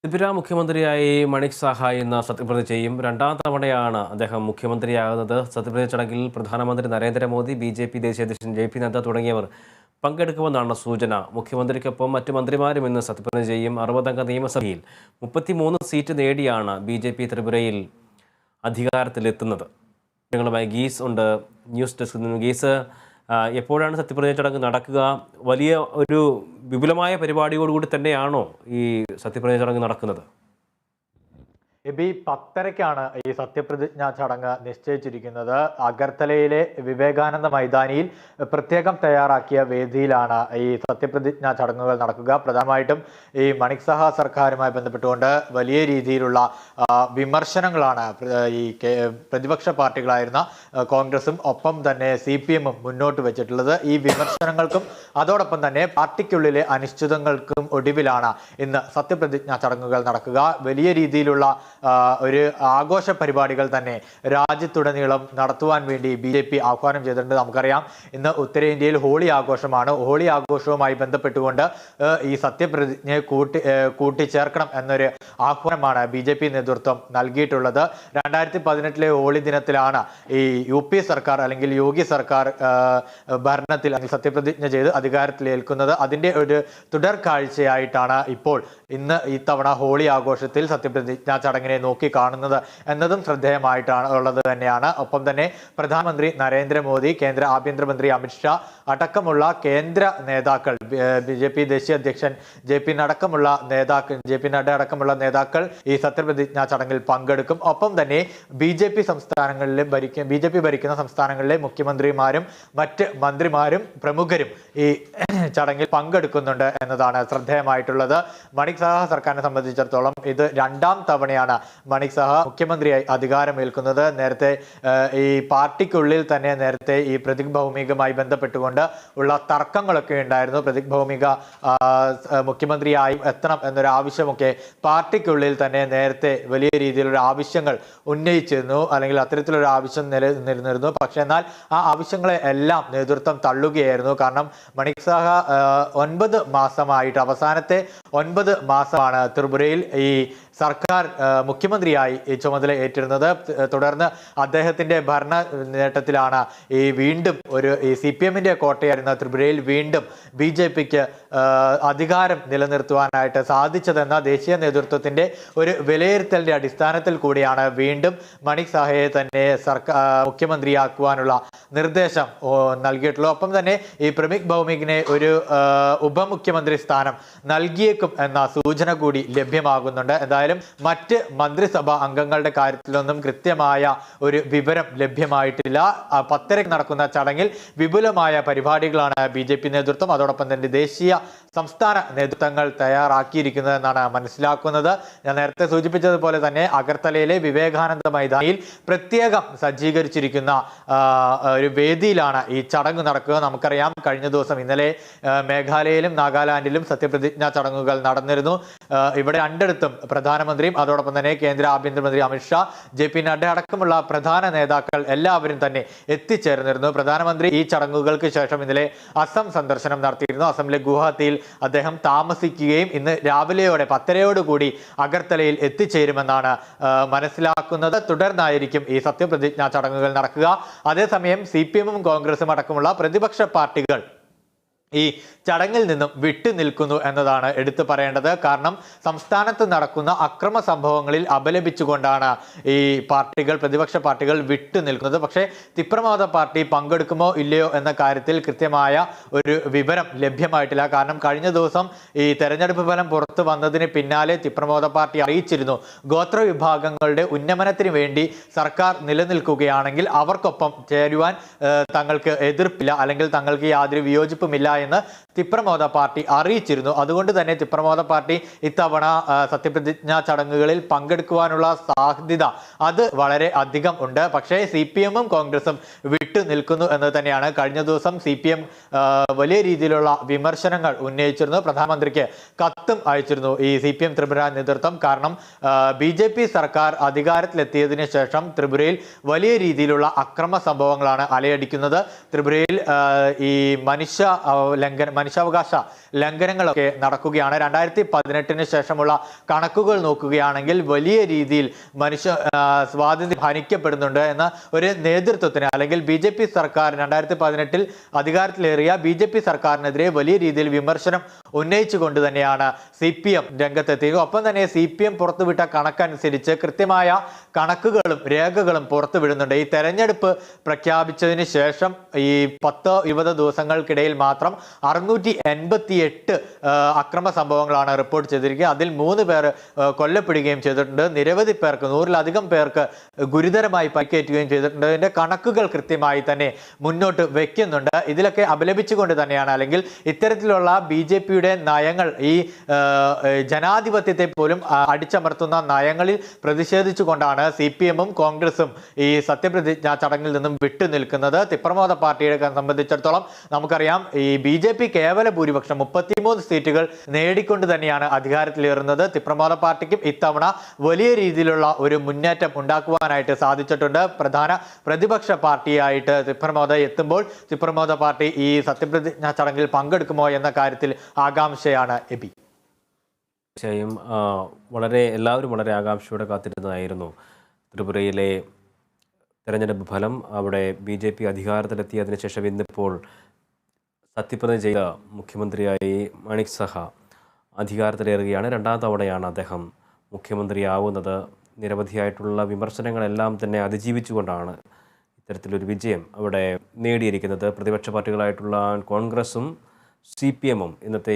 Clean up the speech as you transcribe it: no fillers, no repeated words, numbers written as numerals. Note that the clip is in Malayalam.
ത്രിപുര മുഖ്യമന്ത്രിയായി മണിക് സാഹ ഇന്ന് സത്യപ്രതിജ്ഞ ചെയ്യും. രണ്ടാം തവണയാണ് അദ്ദേഹം മുഖ്യമന്ത്രിയാകുന്നത്. സത്യപ്രതിജ്ഞ ചടങ്ങിൽ പ്രധാനമന്ത്രി നരേന്ദ്രമോദി, ബി.ജെ.പി. ദേശീയ അധ്യക്ഷൻ ജെ.പി. നദ്ദ തുടങ്ങിയവർ പങ്കെടുക്കുമെന്നാണ് സൂചന. മുഖ്യമന്ത്രിക്കൊപ്പം മറ്റ് മന്ത്രിമാരും ഇന്ന് സത്യപ്രതിജ്ഞ ചെയ്യും. 60-അംഗ നിയമസഭയിൽ 33 സീറ്റ് നേടിയാണ് ബി.ജെ.പി. ത്രിപുരയിൽ അധികാരത്തിലെത്തുന്നത്. നിങ്ങളുമായി ഗീസ് ഉണ്ട്, ന്യൂസ് ഡെസ്കിൽ നിന്ന്. ഗീസ്, എപ്പോഴാണ് സത്യപ്രതിജ്ഞ ചടങ്ങ് നടക്കുക? വലിയ ഒരു വിപുലമായ പരിപാടിയോടുകൂടി തന്നെയാണോ ഈ സത്യപ്രതിജ്ഞ ചടങ്ങ് നടക്കുന്നത്? എബി 10:30-ക്കാണ് ഈ സത്യപ്രതിജ്ഞാ ചടങ്ങ് നിശ്ചയിച്ചിരിക്കുന്നത്. അഗർത്തലയിലെ വിവേകാനന്ദ മൈതാനിയിൽ പ്രത്യേകം തയ്യാറാക്കിയ വേദിയിലാണ് ഈ സത്യപ്രതിജ്ഞാ ചടങ്ങുകൾ നടക്കുക. പ്രധാനമായിട്ടും ഈ മണിക് സാഹ സർക്കാരുമായി ബന്ധപ്പെട്ടുകൊണ്ട് വലിയ രീതിയിലുള്ള വിമർശനങ്ങളാണ് ഈ പ്രതിപക്ഷ പാർട്ടികളായിരുന്ന കോൺഗ്രസും ഒപ്പം തന്നെ CPM-ഉം മുന്നോട്ട് വെച്ചിട്ടുള്ളത്. ഈ വിമർശനങ്ങൾക്കും അതോടൊപ്പം തന്നെ പാർട്ടിക്കുള്ളിലെ അനിശ്ചിതങ്ങൾക്കും ഒടുവിലാണ് ഇന്ന് സത്യപ്രതിജ്ഞാ ചടങ്ങുകൾ നടക്കുക. വലിയ രീതിയിലുള്ള ഒരു ആഘോഷ പരിപാടികൾ തന്നെ രാജ്യത്തുടനീളം നടത്തുവാൻ വേണ്ടി BJP ആഹ്വാനം ചെയ്തിട്ടുണ്ട്. നമുക്കറിയാം, ഇന്ന് ഉത്തരേന്ത്യയിൽ ഹോളി ആഘോഷമാണ്. ഹോളി ആഘോഷവുമായി ബന്ധപ്പെട്ടുകൊണ്ട് ഈ സത്യപ്രതിജ്ഞയെ കൂട്ടിച്ചേർക്കണം എന്നൊരു ആഹ്വാനമാണ് BJP നേതൃത്വം നൽകിയിട്ടുള്ളത്. 2018 ഹോളി ദിനത്തിലാണ് ഈ UP സർക്കാർ അല്ലെങ്കിൽ യോഗി സർക്കാർ ഭരണത്തിൽ അല്ലെങ്കിൽ സത്യപ്രതിജ്ഞ ചെയ്ത് അധികാരത്തിലേൽക്കുന്നത്. അതിൻ്റെ ഒരു തുടർ കാഴ്ചയായിട്ടാണ് ഇപ്പോൾ ഇന്ന് ഇത്തവണ ഹോളി ആഘോഷത്തിൽ സത്യപ്രതിജ്ഞാ ചടങ്ങിനെ നോക്കി കാണുന്നത് എന്നതും ശ്രദ്ധേയമായിട്ടാണ് ഉള്ളത് തന്നെയാണ്. ഒപ്പം തന്നെ പ്രധാനമന്ത്രി നരേന്ദ്രമോദി, കേന്ദ്ര ആഭ്യന്തരമന്ത്രി അമിത്ഷാ അടക്കമുള്ള കേന്ദ്ര നേതാക്കൾ, BJP ദേശീയ അധ്യക്ഷൻ JP നഡ്ഡ അടക്കമുള്ള നേതാക്കൾ ഈ സത്യപ്രതിജ്ഞാ ചടങ്ങിൽ പങ്കെടുക്കും. ഒപ്പം തന്നെ BJP ഭരിക്കുന്ന സംസ്ഥാനങ്ങളിലെ മുഖ്യമന്ത്രിമാരും മറ്റ് മന്ത്രിമാരും പ്രമുഖരും ഈ ചടങ്ങിൽ പങ്കെടുക്കുന്നുണ്ട് എന്നതാണ് ശ്രദ്ധേയമായിട്ടുള്ളത്. മണിക് സാഹ സർക്കാരിനെ സംബന്ധിച്ചിടത്തോളം ഇത് രണ്ടാം തവണയാണ് മണിക് സാഹ മുഖ്യമന്ത്രിയായി അധികാരമേൽക്കുന്നത്. നേരത്തെ ഈ പാർട്ടിക്കുള്ളിൽ തന്നെ നേരത്തെ ഈ പ്രതീക് ഭൗമികമായി ബന്ധപ്പെട്ടുകൊണ്ട് ഉള്ള തർക്കങ്ങളൊക്കെ ഉണ്ടായിരുന്നു. പ്രതീക് ഭൗമിക മുഖ്യമന്ത്രിയായി എത്തണം എന്നൊരു ആവശ്യമൊക്കെ പാർട്ടിക്കുള്ളിൽ തന്നെ നേരത്തെ വലിയ രീതിയിലുള്ള ആവശ്യങ്ങൾ ഉന്നയിച്ചിരുന്നു, അല്ലെങ്കിൽ അത്തരത്തിലൊരു ആവശ്യം നിലനിന്നിരുന്നു. പക്ഷെ എന്നാൽ ആ ആവശ്യങ്ങളെ എല്ലാം നേതൃത്വം തള്ളുകയായിരുന്നു. കാരണം മണിക് സാഹ 9 മാസമായിട്ട് അവസാനത്തെ 9 മാസമാണ് ത്രിപുരയിൽ ഈ സർക്കാർ മുഖ്യമന്ത്രിയായി ചുമതല ഏറ്റിരുന്നത്. തുടർന്ന് അദ്ദേഹത്തിന്റെ ഭരണ നേട്ടത്തിലാണ് ഈ വീണ്ടും ഈ CPM-ന്റെ കോട്ടയായിരുന്ന ത്രിപുരയിൽ വീണ്ടും BJP-ക്ക് അധികാരം നിലനിർത്തുവാനായിട്ട് സാധിച്ചതെന്ന ദേശീയ നേതൃത്വത്തിന്റെ ഒരു വിലയിരുത്തലിന്റെ അടിസ്ഥാനത്തിൽ കൂടിയാണ് വീണ്ടും മണിക് സാഹയെ തന്നെ മുഖ്യമന്ത്രിയാക്കുവാനുള്ള നിർദ്ദേശം നൽകിയിട്ടുള്ളത്. ഒപ്പം തന്നെ ഈ പ്രതീക് ഭൗമികിനെ ഒരു ഉപമുഖ്യമന്ത്രി സ്ഥാനം നൽകിയേക്കും എന്ന സൂചന കൂടി ലഭ്യമാകുന്നുണ്ട്. എന്തായാലും മറ്റ് മന്ത്രിസഭാ അംഗങ്ങളുടെ കാര്യത്തിലൊന്നും കൃത്യമായ ഒരു വിവരം ലഭ്യമായിട്ടില്ല. 10:30 നടക്കുന്ന ചടങ്ങിൽ വിപുലമായ പരിപാടികളാണ് BJP നേതൃത്വം അതോടൊപ്പം തന്നെ ദേശീയ സംസ്ഥാന നേതൃത്വങ്ങൾ തയ്യാറാക്കിയിരിക്കുന്നതെന്നാണ് മനസ്സിലാക്കുന്നത്. ഞാൻ നേരത്തെ സൂചിപ്പിച്ചതുപോലെ തന്നെ അഗർത്തലയിലെ വിവേകാനന്ദ മൈതാനിയിൽ പ്രത്യേകം സജ്ജീകരിച്ചിരിക്കുന്ന ഒരു വേദിയിലാണ് ഈ ചടങ്ങ് നടക്കുക. നമുക്കറിയാം, കഴിഞ്ഞ ദിവസം ഇന്നലെ മേഘാലയയിലും നാഗാലാൻഡിലും സത്യപ്രതിജ്ഞാ ചടങ്ങുകൾ നടന്നിരുന്നു. ഇവിടെ രണ്ടിടത്തും പ്രധാനമന്ത്രിയും അതോടൊപ്പം തന്നെ കേന്ദ്ര ആഭ്യന്തരമന്ത്രി അമിത്ഷാ, JP നഡ്ഡ അടക്കമുള്ള പ്രധാന നേതാക്കൾ എല്ലാവരും തന്നെ എത്തിച്ചേർന്നിരുന്നു. പ്രധാനമന്ത്രി ഈ ചടങ്ങുകൾക്ക് ശേഷം ഇന്നലെ അസം സന്ദർശനം നടത്തിയിരുന്നു. അസമിലെ ഗുവാഹത്തിയിൽ അദ്ദേഹം താമസിക്കുകയും ഇന്ന് രാവിലെയോടെ 10:30 അഗർത്തലയിൽ എത്തിച്ചേരുമെന്നാണ് മനസ്സിലാക്കുന്നത്. തുടർന്നായിരിക്കും ഈ സത്യപ്രതിജ്ഞാ ചടങ്ങുകൾ നടക്കുക. അതേസമയം CPM-ഉം കോൺഗ്രസും അടക്കമുള്ള പ്രതിപക്ഷ പാർട്ടികൾ ഈ ചടങ്ങിൽ നിന്നും വിട്ടുനിൽക്കുന്നു എന്നതാണ് എടുത്തു പറയേണ്ടത്. കാരണം സംസ്ഥാനത്ത് നടക്കുന്ന അക്രമ സംഭവങ്ങളിൽ അപലപിച്ചുകൊണ്ടാണ് ഈ പ്രതിപക്ഷ പാർട്ടികൾ വിട്ടുനിൽക്കുന്നത്. പക്ഷേ തിപ്രമോദ പാർട്ടി പങ്കെടുക്കുമോ ഇല്ലയോ എന്ന കാര്യത്തിൽ കൃത്യമായ ഒരു വിവരം ലഭ്യമായിട്ടില്ല. കാരണം കഴിഞ്ഞ ദിവസം ഈ തെരഞ്ഞെടുപ്പ് ഫലം പുറത്തു വന്നതിന് പിന്നാലെ തിപ്രമോദ പാർട്ടി അറിയിച്ചിരുന്നു, ഗോത്ര വിഭാഗങ്ങളുടെ ഉന്നമനത്തിന് വേണ്ടി സർക്കാർ നിലനിൽക്കുകയാണെങ്കിൽ അവർക്കൊപ്പം ചേരുവാൻ തങ്ങൾക്ക് എതിർപ്പില്ല, അല്ലെങ്കിൽ തങ്ങൾക്ക് യാതൊരു വിയോജിപ്പുമില്ല എന്ന് തിപ്രമോദ പാർട്ടി അറിയിച്ചിരുന്നു. അതുകൊണ്ട് തന്നെ തിപ്രമോദ പാർട്ടി ഇത്തവണ സത്യപ്രതിജ്ഞാ ചടങ്ങുകളിൽ പങ്കെടുക്കുവാനുള്ള സാധ്യത അത് വളരെ അധികം ഉണ്ട്. പക്ഷേ CPM-ഉം കോൺഗ്രസും വിട്ടു നിൽക്കുന്നു എന്ന് തന്നെയാണ്. കഴിഞ്ഞ ദിവസം CPM വലിയ രീതിയിലുള്ള വിമർശനങ്ങൾ ഉന്നയിച്ചിരുന്നു. പ്രധാനമന്ത്രിക്ക് കത്തും അയച്ചിരുന്നു ഈ CPM ത്രിപുര നേതൃത്വം. കാരണം BJP സർക്കാർ അധികാരത്തിലെത്തിയതിനു ശേഷം ത്രിപുരയിൽ വലിയ രീതിയിലുള്ള അക്രമ സംഭവങ്ങളാണ് അലയടിക്കുന്നത്. ത്രിപുരയിൽ ഈ മനുഷ്യ മനുഷ്യാവകാശ ലംഘനങ്ങളൊക്കെ നടക്കുകയാണ്. 2018 ശേഷമുള്ള കണക്കുകൾ നോക്കുകയാണെങ്കിൽ വലിയ രീതിയിൽ സ്വാതന്ത്ര്യം ഹനിക്കപ്പെടുന്നുണ്ട് എന്ന ഒരു നേതൃത്വത്തിന്, അല്ലെങ്കിൽ BJP സർക്കാർ 2018 അധികാരത്തിലേറിയ BJP സർക്കാരിനെതിരെ വലിയ രീതിയിൽ വിമർശനം ഉന്നയിച്ചുകൊണ്ട് തന്നെയാണ് CPM രംഗത്തെത്തിയത്. ഒപ്പം തന്നെ CPM പുറത്തുവിട്ട കണക്കനുസരിച്ച് കൃത്യമായ കണക്കുകളും രേഖകളും പുറത്തുവിടുന്നുണ്ട്. ഈ തെരഞ്ഞെടുപ്പ് പ്രഖ്യാപിച്ചതിന് ശേഷം ഈ 10-20 ദിവസങ്ങൾക്കിടയിൽ മാത്രം 688 അക്രമ സംഭവങ്ങളാണ് റിപ്പോർട്ട് ചെയ്തിരിക്കുക. അതിൽ 3 പേർ കൊല്ലപ്പെടുകയും ചെയ്തിട്ടുണ്ട്. നിരവധി പേർക്ക്, 100-ലധികം പേർക്ക് ഗുരുതരമായി പരിക്കേറ്റുകയും ചെയ്തിട്ടുണ്ട്. ഇതിന്റെ കണക്കുകൾ കൃത്യമായി തന്നെ മുന്നോട്ട് വെക്കുന്നുണ്ട്. ഇതിലൊക്കെ അപലപിച്ചുകൊണ്ട് തന്നെയാണ്, അല്ലെങ്കിൽ ഇത്തരത്തിലുള്ള BJPയുടെ നയങ്ങൾ, ഈ ജനാധിപത്യത്തെ പോലും അടിച്ചമർത്തുന്ന നയങ്ങളിൽ പ്രതിഷേധിച്ചുകൊണ്ടാണ് CPM-ഉം കോൺഗ്രസും ഈ സത്യപ്രതിജ്ഞാ ചടങ്ങിൽ നിന്നും വിട്ടുനിൽക്കുന്നത്. തിപ്രമോദ പാർട്ടിയെ സംബന്ധിച്ചിടത്തോളം നമുക്കറിയാം, ഈ BJP കേവല ഭൂരിപക്ഷം 33 സീറ്റുകൾ നേടിക്കൊണ്ട് തന്നെയാണ് അധികാരത്തിലേറുന്നത്. തിപ്രമോദ പാർട്ടിക്കും ഇത്തവണ വലിയ രീതിയിലുള്ള ഒരു മുന്നേറ്റം ഉണ്ടാക്കുവാനായിട്ട് സാധിച്ചിട്ടുണ്ട്. പ്രധാന പ്രതിപക്ഷ പാർട്ടിയായിട്ട് തിപ്രമോദ എത്തുമ്പോൾ തിപ്രമോദ പാർട്ടി ഈ സത്യപ്രതിജ്ഞാ ചടങ്ങിൽ പങ്കെടുക്കുമോ എന്ന കാര്യത്തിൽ ആകാംക്ഷയാണ് എബി. തീർച്ചയായും എല്ലാവരും വളരെ ആകാംക്ഷയോടെ കാത്തിരുന്നതായിരുന്നു ത്രിപുരയിലെ തെരഞ്ഞെടുപ്പ് ഫലം. അവിടെ BJP അധികാരത്തിലെത്തിയതിനു ശേഷം ഇന്നിപ്പോൾ സത്യപ്രതിജ്ഞ ചെയ്ത മുഖ്യമന്ത്രിയായി മാണിക് സഹാ അധികാരത്തിലേറുകയാണ്. 2ാം തവണയാണ് അദ്ദേഹം മുഖ്യമന്ത്രിയാവുന്നത്. നിരവധിയായിട്ടുള്ള വിമർശനങ്ങളെല്ലാം തന്നെ അതിജീവിച്ചുകൊണ്ടാണ് ഇത്തരത്തിലൊരു വിജയം അവിടെ നേടിയിരിക്കുന്നത്. പ്രതിപക്ഷ പാർട്ടികളായിട്ടുള്ള കോൺഗ്രസും CPM-ഉം ഇന്നത്തെ